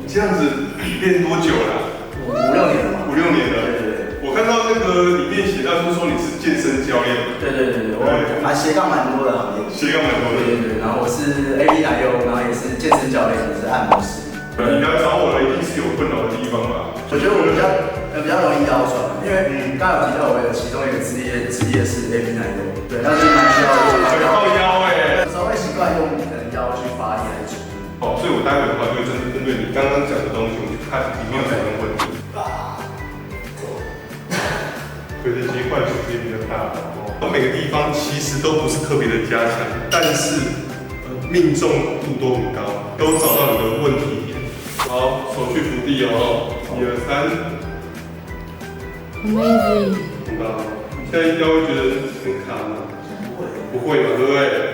这样子练多久了？5、6年了嘛。5、6年了。对。我看到那个里面写到，就是说你是健身教练。对，我斜杠蛮多的行业。斜杠蛮多的。对，然后我是 AV 男优，然后也是健身教练，也是按摩师。你来找我了，一定是有困扰的地方吧？我觉得我比较容易腰酸，因为刚刚有提到我有其中一个职业是 AV 男优，对，那是蛮需要靠腰哎，有时候会习惯用你的腰去发力来处理。哦，所以我待会的话就会针对你刚刚讲的东西，我们去看里面有什么问题。对，这些换手也比较大哦。每个地方其实都不是特别的加强，但是命中度都很高，都找到你的问题点。好，手去扶地哦，1、2、3。Amazing。很棒。你现在应该会觉得很卡吗？不会嘛，对不对？